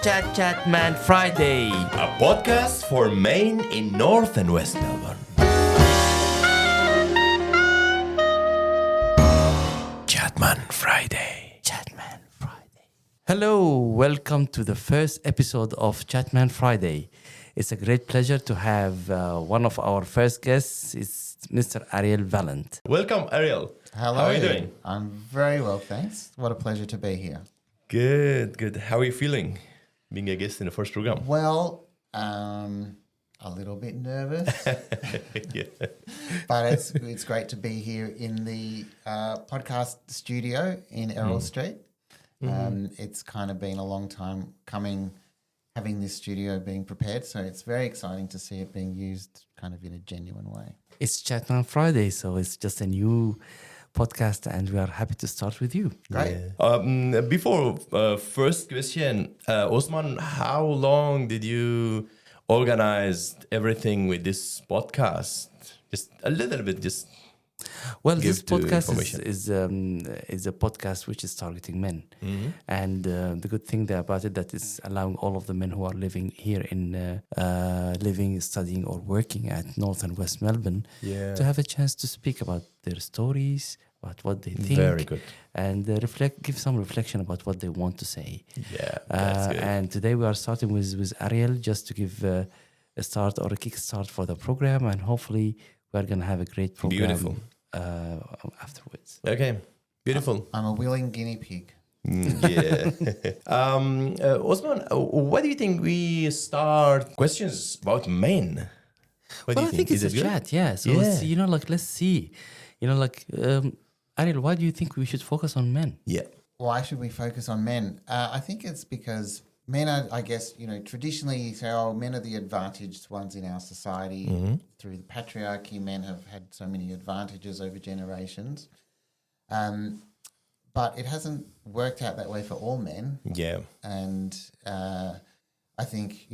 Chat Man Friday, a podcast for men in North and West Melbourne. Chatman Friday. Chatman Friday. Hello, welcome to the first episode of Chatman Friday. It's a great pleasure to have one of our first guests. It's Mr. Ariel Valent. Welcome, Ariel. Hello. How are you doing? I'm very well, thanks. What a pleasure to be here. Good. How are you feeling being a guest in the first program? Well, a little bit nervous, Yeah. but it's great to be here in the podcast studio in Errol Street. It's kind of been a long time coming, having this studio being prepared, so it's very exciting to see it being used kind of in a genuine way. It's Chatman Friday, so it's just a new podcast, and we are happy to start with you. Great. Yeah. Before first question, Osman, how long did you organize everything with this podcast? Just a little bit, just Well, give this to podcast information. is a podcast which is targeting men, and the good thing there about it that is allowing all of the men who are living here in studying, or working at North and West Melbourne to have a chance to speak about their stories, about what they think, Very good. and give some reflection about what they want to say. Yeah, that's good. And today we are starting with Ariel just to give a start or a kickstart for the program, and hopefully we are going to have a great program. Beautiful. Afterwards. Okay, beautiful. I'm a willing guinea pig. Yeah. Osman, what do you think we start questions about men? What do Well, you I think it's Is a it good? chat, yeah. So, Yeah. let's see. Ariel, why do you think we should focus on men? Yeah. Why should we focus on men? I think it's because men are, I guess, traditionally you say, men are the advantaged ones in our society. Through the patriarchy, men have had so many advantages over generations. But it hasn't worked out that way for all men. Yeah. And I think,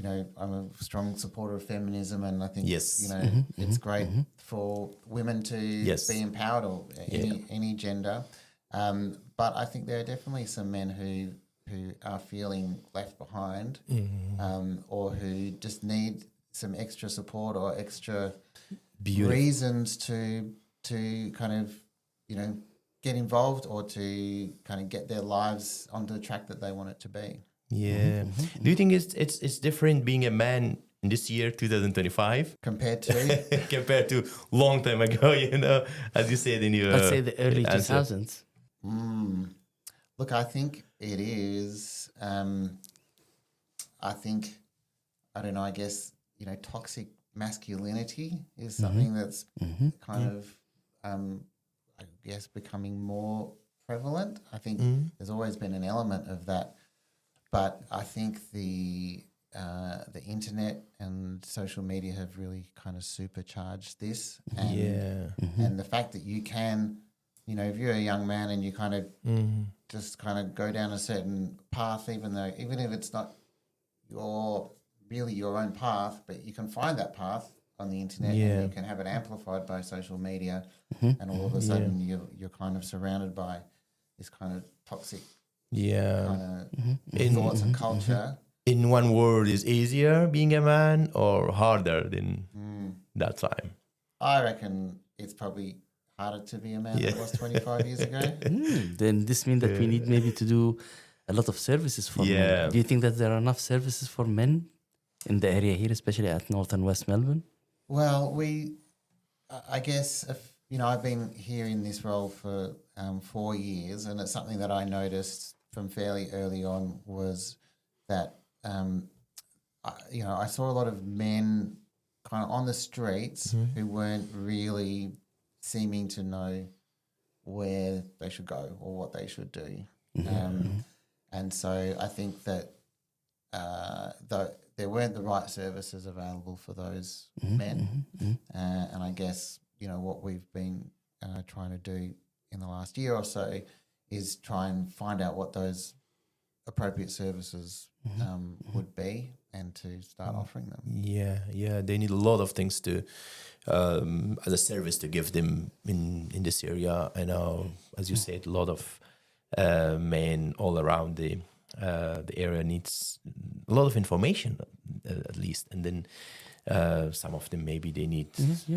I'm a strong supporter of feminism, and I think, Yes. it's great for women to Yes. be empowered, or any gender. But I think there are definitely some men who are feeling left behind, or who just need some extra support or extra reasons to kind of, get involved, or to kind of get their lives onto the track that they want it to be. Yeah. Do you think it's different being a man in this year, 2025, Compared to, compared to long time ago? As you said in your Let's say the early answer. 2000s. look, I think it is, I guess, toxic masculinity is something that's kind of, I guess, becoming more prevalent. I think there's always been an element of that, but I think the internet and social media have really kind of supercharged this. And, and the fact that you can, if you're a young man and you kind of just kind of go down a certain path, even if it's not your own path, but you can find that path on the internet, and you can have it amplified by social media, and all of a sudden you're kind of surrounded by this kind of toxic kind of thoughts and culture. In one word, is easier being a man or harder than that time? I reckon it's probably harder to be a man than it was 25 years ago. Then this means that we need maybe to do a lot of services for men. Do you think that there are enough services for men in the area here, especially at North and West Melbourne? Well, I guess, I've been here in this role for 4 years, and it's something that I noticed from fairly early on was that, I saw a lot of men kind of on the streets who weren't really seeming to know where they should go or what they should do. And so I think that there weren't the right services available for those men. And I guess, what we've been trying to do in the last year or so is try and find out what those appropriate services would be, and to start offering them. Yeah. They need a lot of things to, as a service, to give them in this area. I know, as you said, a lot of men all around the area needs a lot of information, at least, and then some of them maybe they need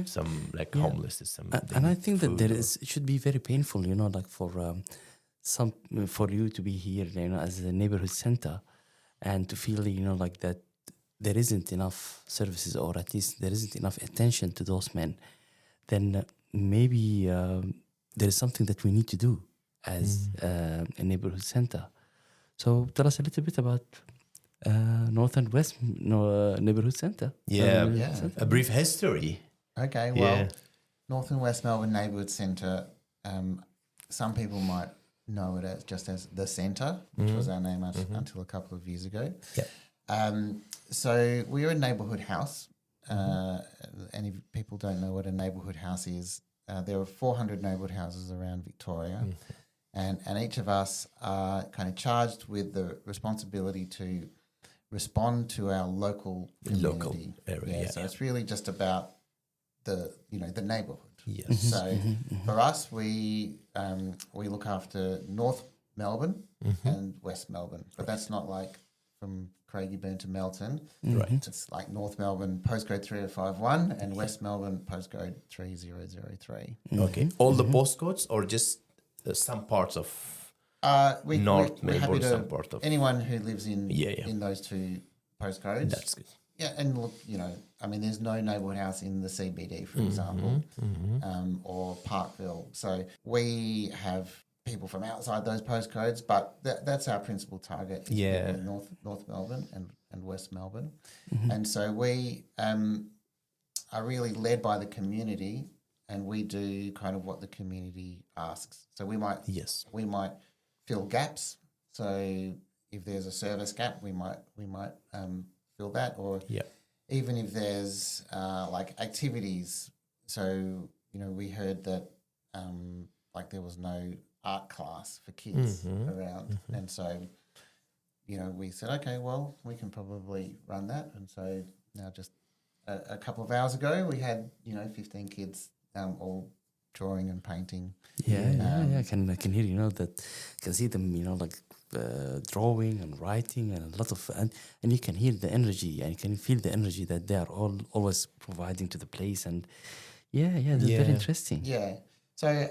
some like homeless, and I think that it should be very painful, like for for you to be here, as a neighborhood center, and to feel, like that there isn't enough services, or at least there isn't enough attention to those men. Then maybe there is something that we need to do as a neighborhood center. So tell us a little bit about North and West Neighbourhood Centre. A brief history. Okay, well, North and West Melbourne Neighbourhood Centre, some people might know it as the Centre, which was our name until a couple of years ago. So we're a neighbourhood house, and if people don't know what a neighbourhood house is, there are 400 neighbourhood houses around Victoria, and each of us are kind of charged with the responsibility to respond to our local community. Area. So it's really just about the neighbourhood. Yes. So for us, we look after North Melbourne and West Melbourne, but that's not like from Craigieburn to Melton. Right. It's like North Melbourne postcode 3051 and West Melbourne postcode 3003. Okay. All the postcodes, or just some parts of North Melbourne, some part of anyone who lives in those two postcodes. That's good. Yeah, and look, there's no neighbourhood house in the CBD, for example, or Parkville. So we have people from outside those postcodes, but that's our principal target. North Melbourne and West Melbourne, and so we are really led by the community, and we do kind of what the community asks. So we might fill gaps. So if there's a service gap, we might fill that, or even if there's like activities. So we heard that like there was no art class for kids around, and so we said, okay, well, we can probably run that. And so now, just a couple of hours ago, we had 15 kids all drawing and painting. I can hear that, can see them like drawing and writing, and a lot of and you can hear the energy, and you can feel the energy that they are always providing to the place. And that's very interesting. So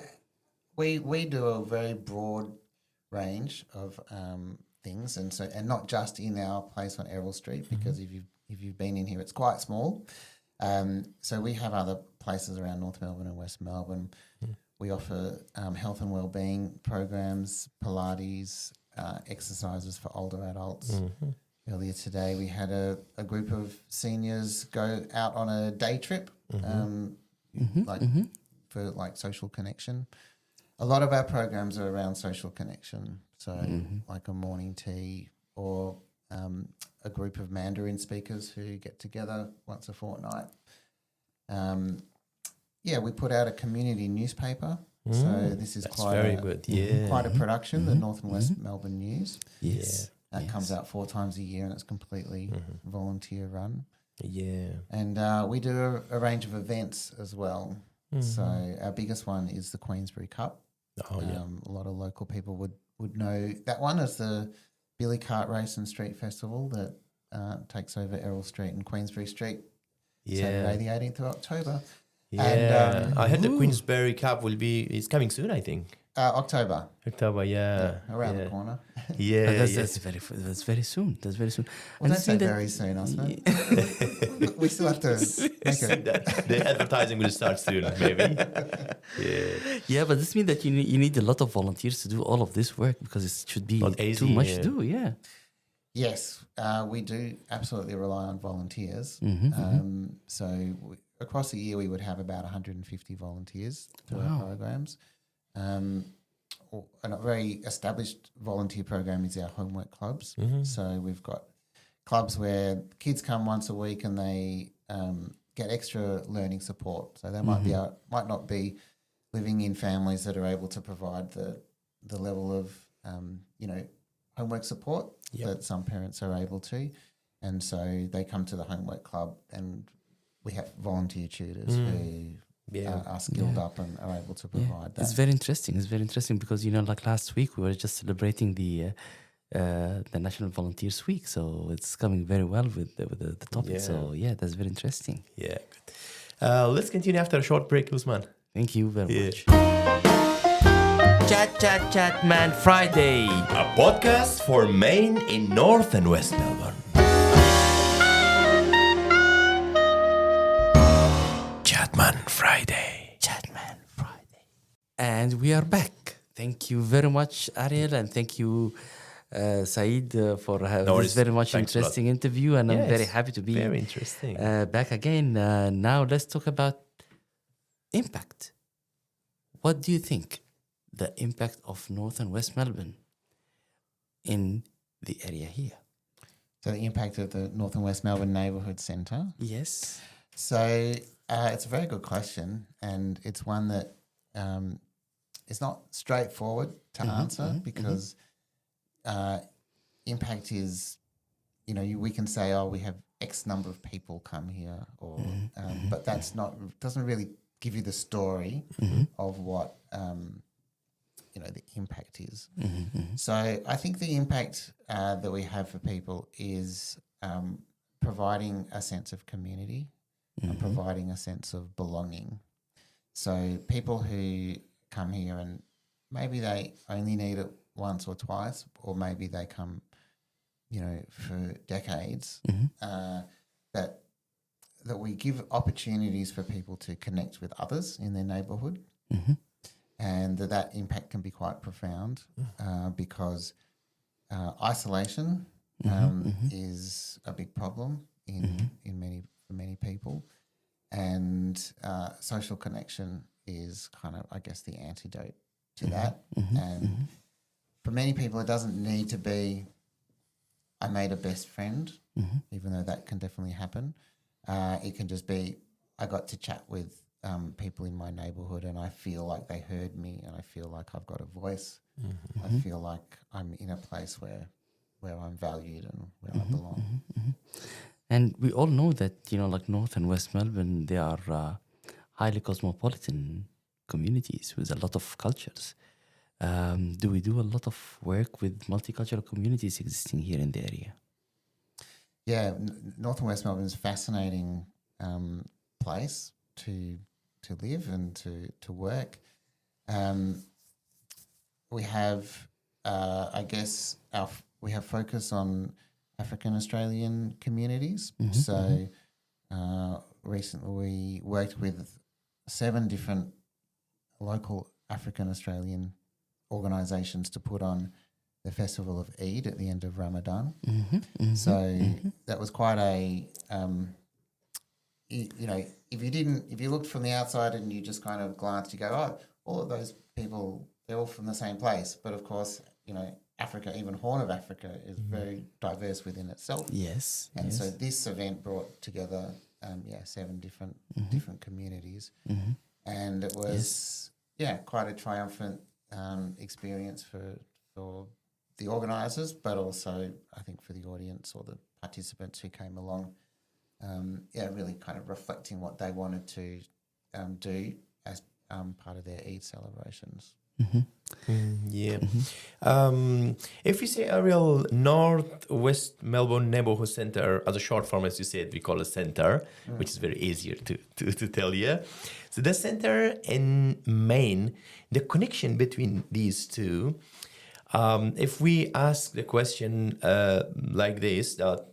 we do a very broad range of things, and not just in our place on Errol Street, because if you've been in here, it's quite small. So we have other places around North Melbourne and West Melbourne. We offer health and wellbeing programs, Pilates, exercises for older adults. Earlier today, we had a group of seniors go out on a day trip, for like social connection. A lot of our programs are around social connection. So like a morning tea, or a group of Mandarin speakers who get together once a fortnight. We put out a community newspaper. So this is quite a production, the North and West Melbourne News. That comes out 4 times a year, and it's completely volunteer run. And we do a range of events as well. So our biggest one is the Queensbury Cup. A lot of local people would know that one as the Billy Cart Race and Street Festival that takes over Errol Street and Queensbury Street Saturday the 18th of October. And I heard the Queensbury Cup is coming soon, I think. October, around the corner. That's very soon. That's very soon. Well, don't say very soon, Osman. We still have to make it. The advertising will start soon, maybe. But this means that you need a lot of volunteers to do all of this work, because it should be too much to do. Yes, we do absolutely rely on volunteers. So across the year, we would have about 150 volunteers to our programs. A very established volunteer program is our homework clubs. So we've got clubs where kids come once a week, and they get extra learning support. So they might not be living in families that are able to provide the level of homework support that some parents are able to, and so they come to the homework club, and we have volunteer tutors who are skilled up and are able to provide that. It's very interesting. It's very interesting because like last week we were just celebrating the the National Volunteers Week. So it's coming very well with the topic. Yeah. So yeah, that's very interesting. Yeah. Good. Let's continue after a short break, Usman. Thank you very Yeah. much. Chat, man, Friday. A podcast for Maine in North and West Melbourne. Chatman Friday. Chatman Friday. And we are back. Thank you very much, Ariel, and thank you, Saeed, for No this worries. very much Thanks a lot. interesting interview. And I'm very Yes, happy to be very interesting. back again. Now let's talk about impact. What do you think the impact of North and West Melbourne in the area here? So the impact of the North and West Melbourne Neighbourhood Centre. Yes. So it's a very good question, and it's one that is not straightforward to answer because impact is, we can say, oh, we have X number of people come here, or but that's not, doesn't really give you the story of what the impact is. So I think the impact that we have for people is providing a sense of community and providing a sense of belonging. So people who come here and maybe they only need it once or twice, or maybe they come, for decades, that we give opportunities for people to connect with others in their neighbourhood, and that impact can be quite profound because isolation is a big problem for many people, and social connection is kind of, I guess, the antidote to that. And for many people, it doesn't need to be, I made a best friend, even though that can definitely happen. It can just be, I got to chat with people in my neighbourhood and I feel like they heard me and I feel like I've got a voice. I feel like I'm in a place where I'm valued and where I belong. And we all know that, like North and West Melbourne, they are highly cosmopolitan communities with a lot of cultures. Do we do a lot of work with multicultural communities existing here in the area? Yeah, North and West Melbourne is a fascinating place to live and to work. We have, I guess, we have focus on African Australian communities. So recently we worked with 7 different local African Australian organisations to put on the Festival of Eid at the end of Ramadan. So that was quite a, if you looked from the outside and you just kind of glanced, you go, oh, all of those people, they're all from the same place. But of course, Africa, even Horn of Africa, is very diverse within itself. Yes. And so this event brought together, 7 different communities. And it was, quite a triumphant experience for the organisers, but also I think for the audience or the participants who came along. Really kind of reflecting what they wanted to do as part of their Eid celebrations. If we say Ariel, North West Melbourne Neighbourhood Centre, as a short form, as you said, we call it centre, which is very easier to tell you. So the centre in Maine, the connection between these two, if we ask the question like this, that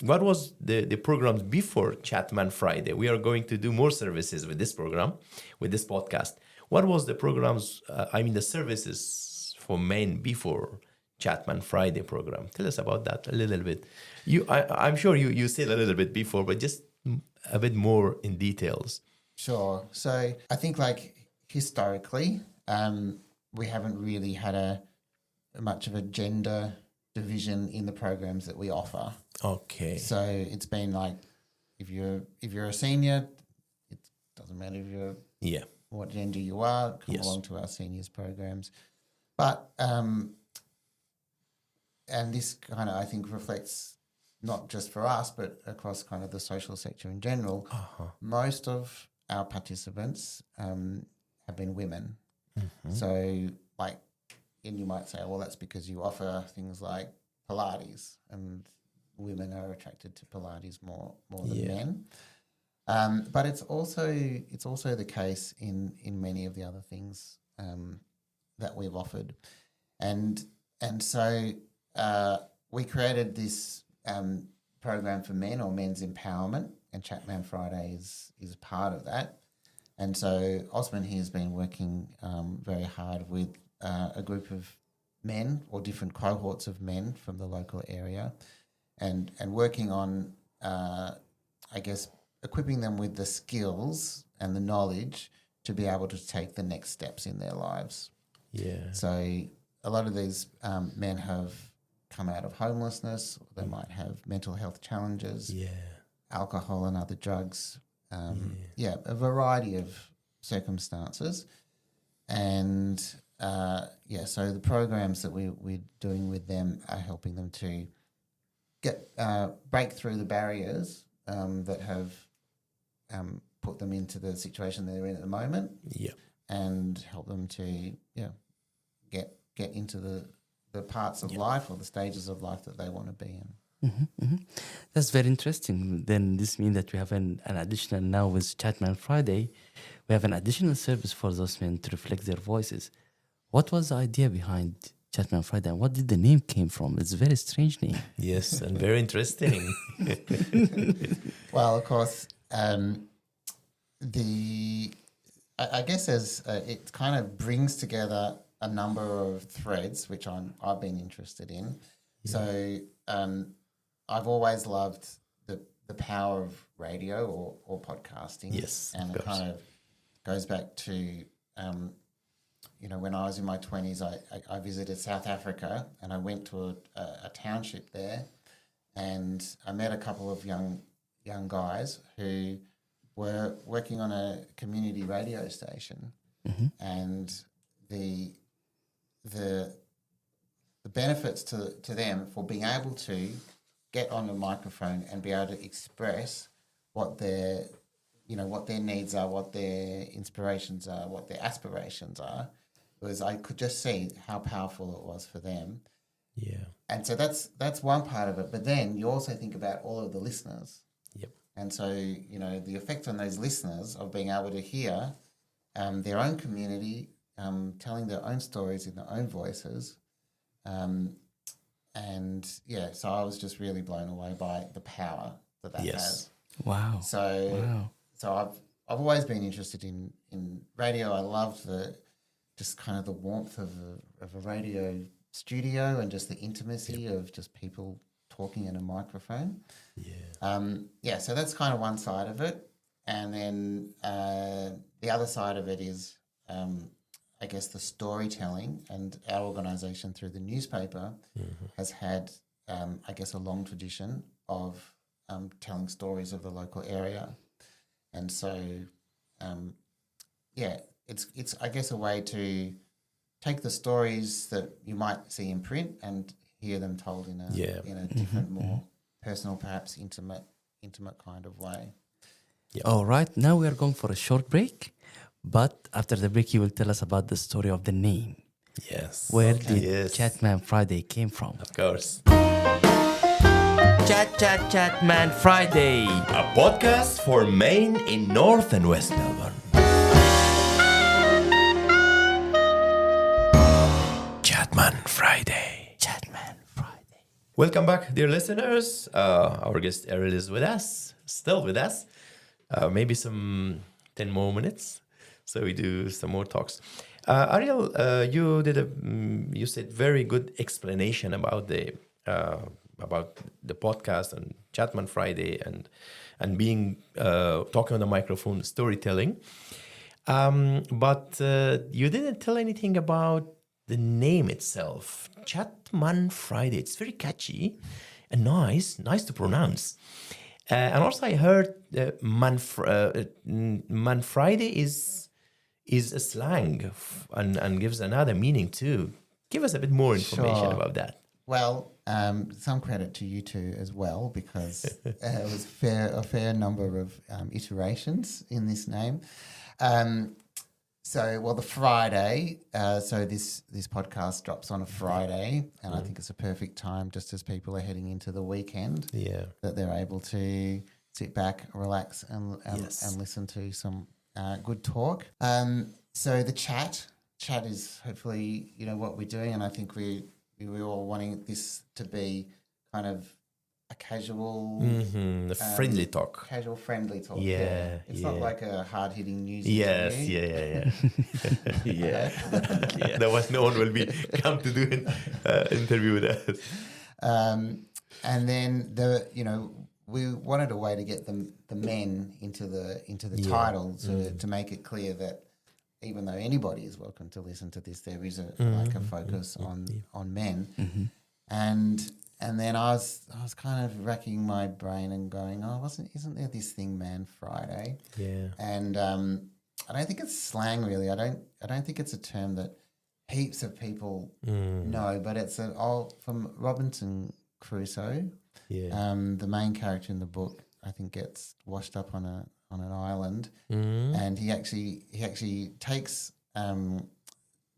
what was the programs before Chatman Friday? We are going to do more services with this program, with this podcast. What was the programs, the services for Maine before Chatman Friday program? Tell us about that a little bit. I'm sure you said a little bit before, but just a bit more in details. Sure. So I think historically, we haven't really had much of a gender division in the programs that we offer. Okay. So it's been if you're a senior, it doesn't matter if you're what gender you are, come along to our seniors programs. But and this kind of, I think, reflects not just for us, but across kind of the social sector in general. Most of our participants have been women. So you might say, well, that's because you offer things like Pilates, and women are attracted to Pilates more than men. But it's also the case in many of the other things that we've offered, and so we created this program for men, or men's empowerment, and Chatman Friday is part of that. And so Osman here has been working very hard with a group of men, or different cohorts of men from the local area, and working on, I guess, equipping them with the skills and the knowledge to be able to take the next steps in their lives. Yeah. So a lot of these men have come out of homelessness. They might have mental health challenges, alcohol and other drugs, a variety of circumstances. And so the programs that we're doing with them are helping them to break through the barriers that have put them into the situation they're in at the moment, and help them to get into the parts of life, or the stages of life that they want to be in. That's very interesting. Then this means that we have an additional, now with Chatman Friday, we have an additional service for those men to reflect their voices. What was the idea behind Chatman Friday, and what did the name came from? It's a very strange name. Yes, and very interesting. Well, of course, I guess it kind of brings together a number of threads which I've been interested in. Yeah. So I've always loved the power of radio or podcasting. Yes, and it kind of goes back to when I was in my 20s, I visited South Africa, and I went to a township there, and I met a couple of young guys who were working on a community radio station, and the benefits to them for being able to get on the microphone and be able to express what their needs are, what their inspirations are, what their aspirations are, was I could just see how powerful it was for them. Yeah. And so that's one part of it. But then you also think about all of the listeners. Yep. And so, the effect on those listeners of being able to hear their own community telling their own stories in their own voices. So I was just really blown away by the power that has. Wow. So I've always been interested in radio. I loved the warmth of a radio studio, and just the intimacy of just people talking in a microphone. Yeah. So that's kind of one side of it. And then the other side of it is, I guess, the storytelling, and our organisation through the newspaper has had, a long tradition of telling stories of the local area. And so, it's I guess a way to take the stories that you might see in print and hear them told in a different, more personal, perhaps intimate kind of way. Yeah. All right, now we are going for a short break, but after the break, you will tell us about the story of the name. Yes. Where did Chatman Friday came from? Of course. Chatman Friday, a podcast for men in North and West Melbourne. Chatman Friday. Welcome back, dear listeners. Our guest Ariel is with us, still with us. Maybe some 10 more minutes, so we do some more talks. Ariel, you said very good explanation about the podcast and Chatman Friday and being talking on the microphone, storytelling. But you didn't tell anything about the name itself, Chatman Friday. It's very catchy and nice to pronounce. And also, I heard Man Friday is a slang and gives another meaning too. Give us a bit more information about that. Well, some credit to you two as well, because it was a fair number of iterations in this name. well, the Friday. So this podcast drops on a Friday, and I think it's a perfect time, just as people are heading into the weekend, that they're able to sit back, relax, and listen to some good talk. So the chat is hopefully what we're doing, and I think we're all wanting this to be kind of a casual, friendly talk. Casual, friendly talk. Yeah, It's not like a hard-hitting news interview. Yeah. Otherwise, no one will be come to do an interview with us. And then we wanted a way to get the men into the title to make it clear that even though anybody is welcome to listen to this, there is a focus on men. And then I was kind of racking my brain and going, isn't there this thing, Man Friday? Yeah. And I don't think it's slang really. I don't think it's a term that heaps of people know, but it's from Robinson Crusoe. Yeah. The main character in the book, I think, gets washed up on an island, and he actually takes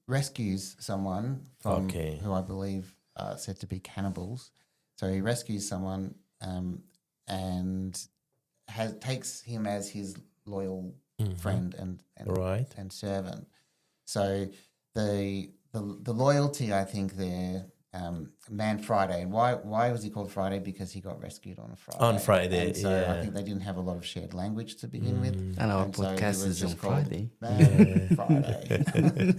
rescues someone from who I believe are said to be cannibals. So he rescues someone and takes him as his loyal friend and servant. So the loyalty, I think, there. Man Friday. And why was he called Friday? Because he got rescued on a Friday. On Friday, and so I think they didn't have a lot of shared language to begin with. And our podcast is on Friday. Friday.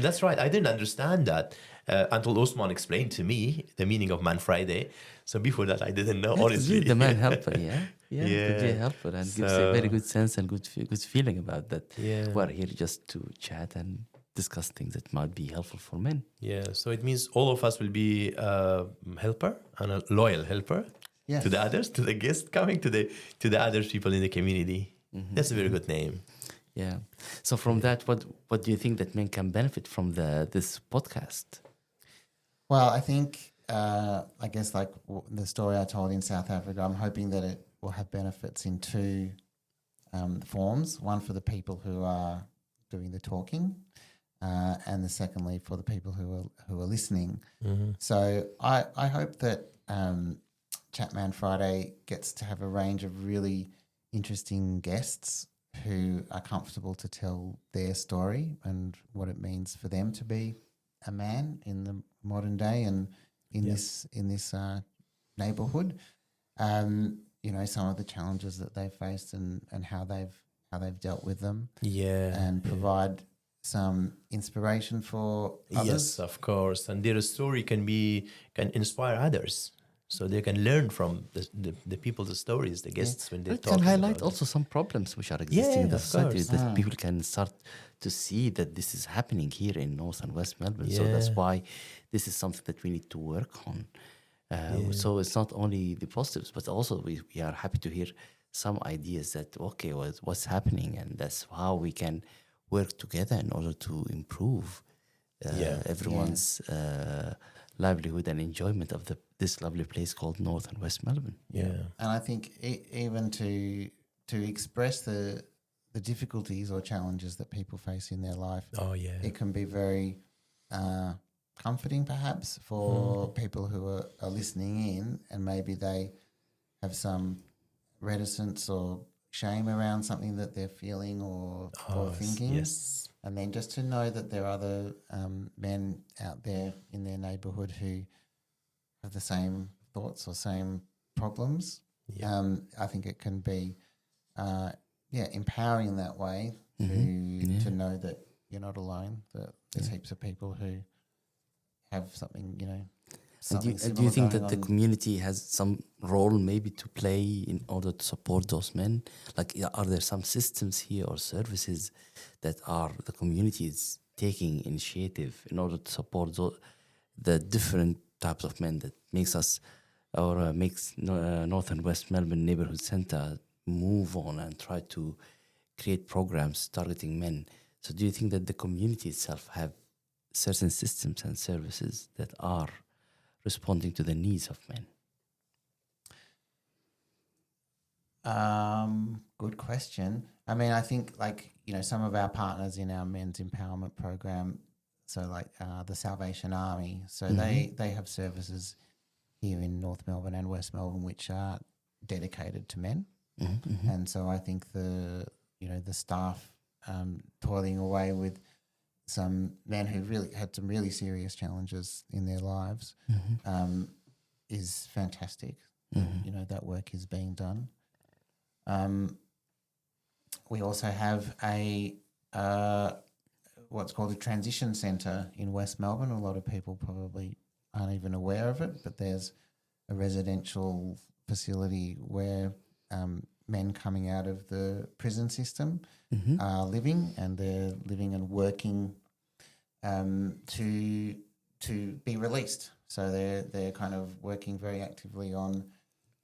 That's right. I didn't understand that until Osman explained to me the meaning of Man Friday. So before that, I didn't know, honestly. The man helper, the helper, and gives a very good sense and good feeling about that. Yeah. We're here just to chat and discuss things that might be helpful for men. Yeah, so it means all of us will be a helper and a loyal helper to the others, to the guests coming, to the other people in the community. That's a very good name. Yeah. So from that, what do you think that men can benefit from this podcast? Well, I think, I guess like the story I told in South Africa, I'm hoping that it will have benefits in two forms. One for the people who are doing the talking, and the secondly for the people who are listening. So I hope that Chatman Friday gets to have a range of really interesting guests who are comfortable to tell their story and what it means for them to be a man in the modern day and in this neighbourhood. Some of the challenges that they've faced and how they've dealt with them. And provide some inspiration for others. Yes, of course. And their story can inspire others. So they can learn from the people's stories, the guests, when they're talking. It can highlight also some problems which are existing in the society that people can start to see that this is happening here in North and West Melbourne. So that's why this is something that we need to work on. So it's not only the positives, but also we are happy to hear some ideas that, what's happening, and that's how we can work together in order to improve everyone's livelihood and enjoyment of this lovely place called North and West Melbourne. And I think even to express the difficulties or challenges that people face in their life, it can be very comforting perhaps for people who are listening in, and maybe they have some reticence or shame around something that they're feeling or thinking. Yes. And then just to know that there are other men out there in their neighbourhood who have the same thoughts or same problems. I think it can be empowering in that way to know that you're not alone, that there's heaps of people who have something, Do you think that the community has some role maybe to play in order to support those men? Like, are there some systems here or services that the community is taking initiative in order to support the different types of men that makes North and West Melbourne Neighbourhood Centre move on and try to create programs targeting men? So do you think that the community itself have certain systems and services that are responding to the needs of men? Good question. I mean, I think some of our partners in our men's empowerment program, so the Salvation Army, so they have services here in North Melbourne and West Melbourne which are dedicated to men. And so I think the staff toiling away with some men who really had some really serious challenges in their lives is fantastic. That work is being done. We also have a what's called a transition centre in West Melbourne. A lot of people probably aren't even aware of it, but there's a residential facility where men coming out of the prison system are living, and they're living and working to be released. So they're kind of working very actively on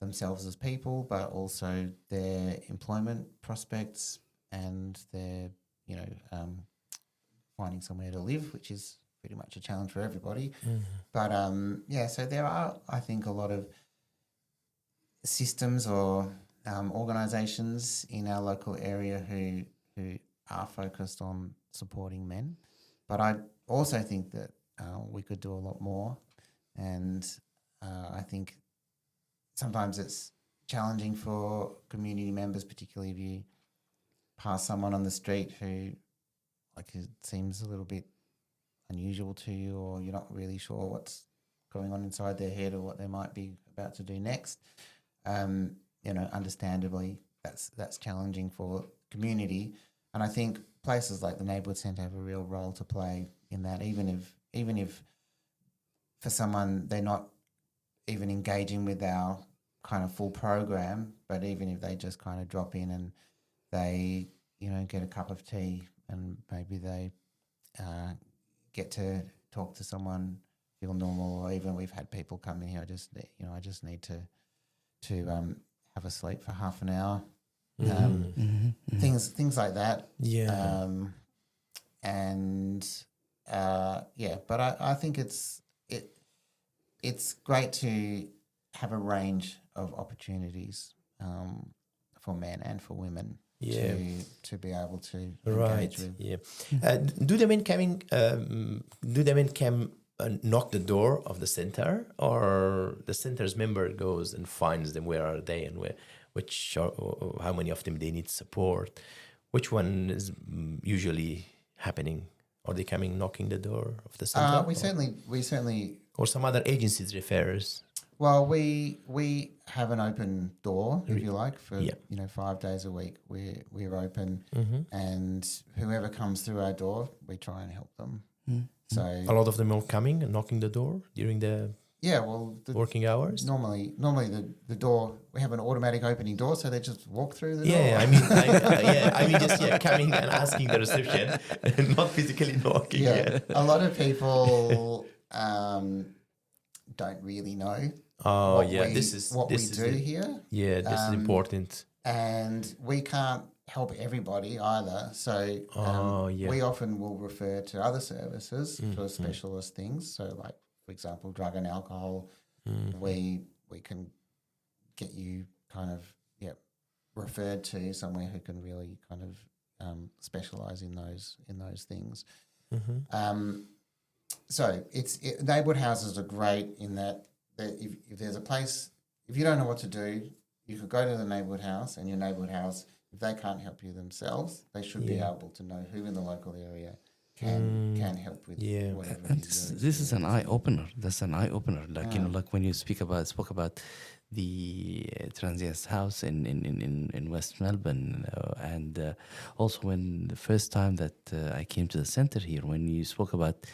themselves as people, but also their employment prospects and their finding somewhere to live, which is pretty much a challenge for everybody. But so there are, I think, a lot of systems or organisations in our local area who are focused on supporting men. But I also think that we could do a lot more, and I think sometimes it's challenging for community members, particularly if you pass someone on the street who it seems a little bit unusual to you, or you're not really sure what's going on inside their head or what they might be about to do next. Understandably, that's challenging for community, and I think places like the Neighbourhood Centre have a real role to play in that. Even if for someone they're not even engaging with our kind of full program, but even if they just kind of drop in and they get a cup of tea and maybe they get to talk to someone, feel normal, or even we've had people come in here. I just need to have a sleep for half an hour. Things like that. Yeah. But I think it's great to have a range of opportunities for men and for women to be able to engage with. Yeah. Do the men come knock the door of the center, or the center's member goes and finds them? Where are they, and how many of them they need support? Which one is usually happening? Are they coming knocking the door of the center? We certainly. Or some other agencies refers. Well, we have an open door, if you like, for 5 days a week. We're open, and whoever comes through our door, we try and help them. So a lot of them are coming and knocking the door during the working hours. Normally the door, we have an automatic opening door, so they just walk through the door. I mean, just coming and asking the reception, and not physically knocking. Yeah, a lot of people don't really know. This is here. Yeah, this is important. And we can't help everybody either. So we often will refer to other services for specialist things. So like, for example, drug and alcohol, we can get you kind of referred to somewhere who can really kind of specialise in those things. So neighbourhood houses are great in that if there's a place, if you don't know what to do, you could go to the neighbourhood house, and your neighbourhood house, if they can't help you themselves, they should be able to know who in the local area can help with whatever. And this is an eye opener. That's an eye opener. Like when you spoke about the transient house in West Melbourne, and also when the first time that I came to the center here, when you spoke about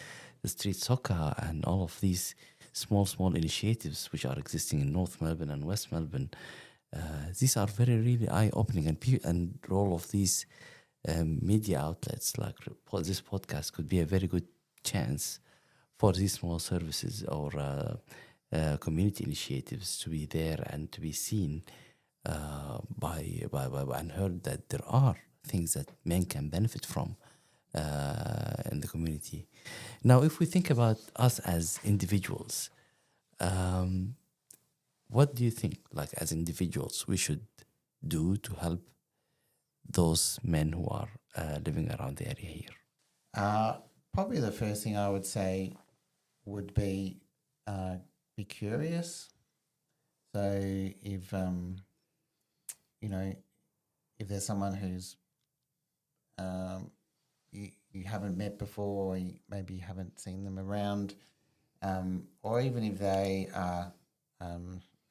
the street soccer and all of these small initiatives which are existing in North Melbourne and West Melbourne, these are very really eye-opening, and role of these media outlets like this podcast could be a very good chance for these small services or community initiatives to be there and to be seen by and heard that there are things that men can benefit from in the community. Now, if we think about us as individuals, what do you think, like as individuals, we should do to help those men who are living around the area here? Probably the first thing I would say would be curious. So if if there's someone who's you haven't met before, or maybe you haven't seen them around, or even if they are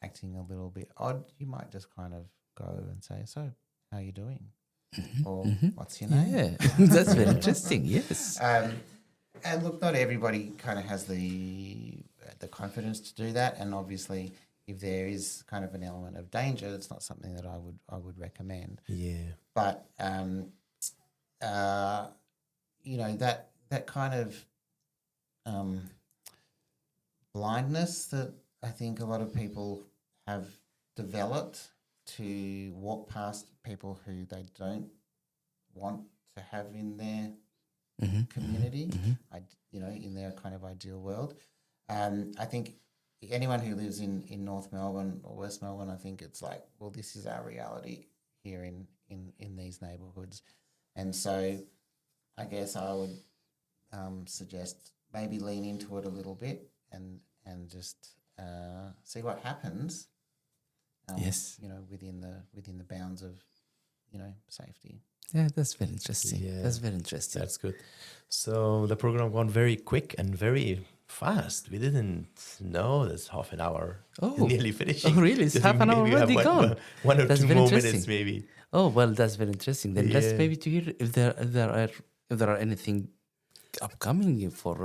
acting a little bit odd, you might just kind of go and say, "So, how are you doing?" Or "What's your name?" Yeah, that's very interesting. Yes. And look, not everybody kind of has the confidence to do that, and obviously, if there is kind of an element of danger, it's not something that I would recommend. Yeah. But that kind of blindness that I think a lot of people have developed to walk past people who they don't want to have in their community, in their kind of ideal world. I think anyone who lives in North Melbourne or West Melbourne, I think it's like, well, this is our reality here in these neighbourhoods. And so I guess I would suggest maybe lean into it a little bit and just see what happens. Yes. Within the bounds of safety. Yeah, that's very interesting. Yeah. That's very interesting. That's good. So the program went very quick and very fast. We didn't know that's half an hour. Oh. Nearly finishing. Oh, really? It's Just half an hour maybe we have already gone. One or That's two very more interesting. minutes, maybe. Oh, well, that's very interesting. Then let's Yeah. maybe to hear if there are anything upcoming for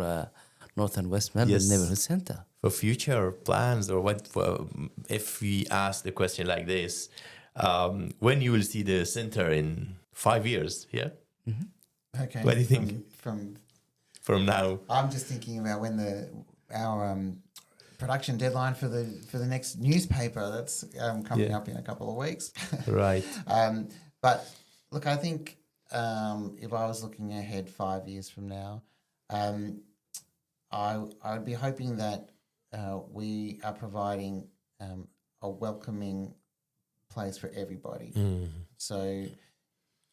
North and West Melbourne Yes. Neighbourhood Centre. For future plans, or what? If we ask the question like this, when you will see the center in 5 years? Yeah. Okay. What do you think? From now? I'm just thinking about when our production deadline for the next newspaper that's coming up in a couple of weeks. Right. But look, I think if I was looking ahead 5 years from now, I would be hoping that we are providing a welcoming place for everybody. So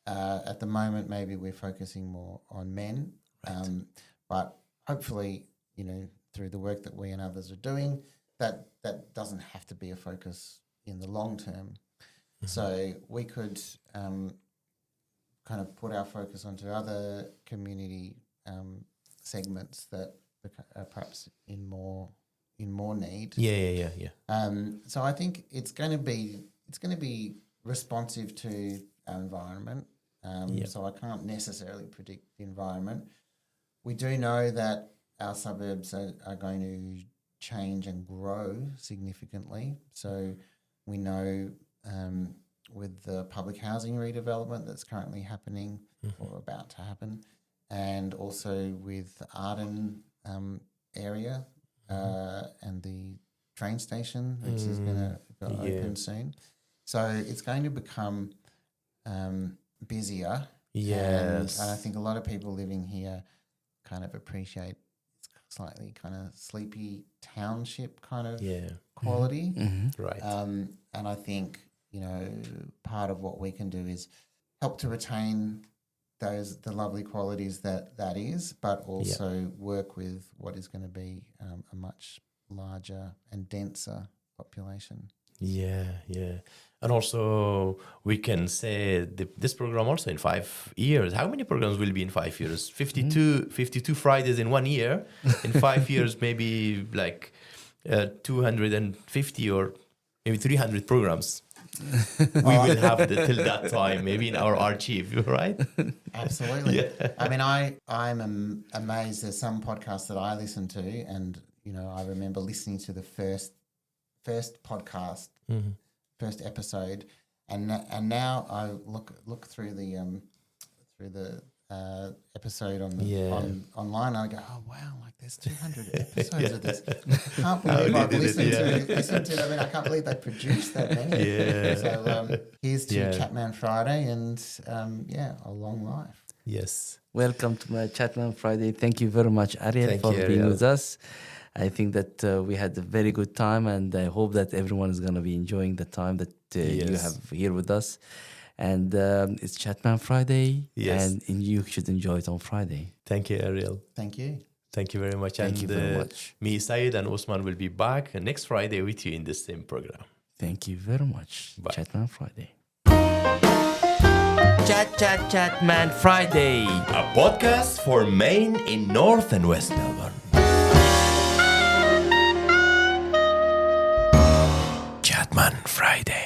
at the moment, maybe we're focusing more on men, but hopefully, through the work that we and others are doing, that doesn't have to be a focus in the long term. So we could kind of put our focus onto other community segments that are perhaps in more need. Yeah. So I think it's going to be responsive to our environment. So I can't necessarily predict the environment. We do know that our suburbs are going to change and grow significantly. So we know with the public housing redevelopment that's currently happening or about to happen, and also with the Arden area and the train station, which is going to open soon. So it's going to become busier. Yes. And I think a lot of people living here kind of appreciate slightly kind of sleepy township kind of quality. Right. And I think, part of what we can do is help to retain the lovely qualities that is, but also work with what is going to be a much larger and denser population. Yeah. And also, we can say this program also in 5 years. How many programs will be in 5 years? 52 Fridays in 1 year. In 5 years, maybe like 250 or maybe 300 programs. We will have till that time, maybe in our archive, right? Absolutely. Yeah. I mean, I'm amazed. There's some podcasts that I listen to, and I remember listening to the first podcast, first episode, and now I look through the episode on the online. And I go, oh wow, like there's 200 episodes of this. I can't believe I've listened to. I mean, I can't believe they produced that many. Yeah. So here's to Chatman Friday, and a long life. Yes. Welcome to my Chatman Friday. Thank you very much, Ariel, for being with us. I think that we had a very good time, and I hope that everyone is going to be enjoying the time that you have here with us. And it's Chatman Friday. Yes. And you should enjoy it on Friday. Thank you, Ariel. Thank you. Thank you very much. Thank you very much. Me, Saeed, and Osman will be back next Friday with you in the same program. Thank you very much. Bye. Chatman Friday. Chatman Friday. A podcast for Maine in North and West Melbourne. Chatman Friday.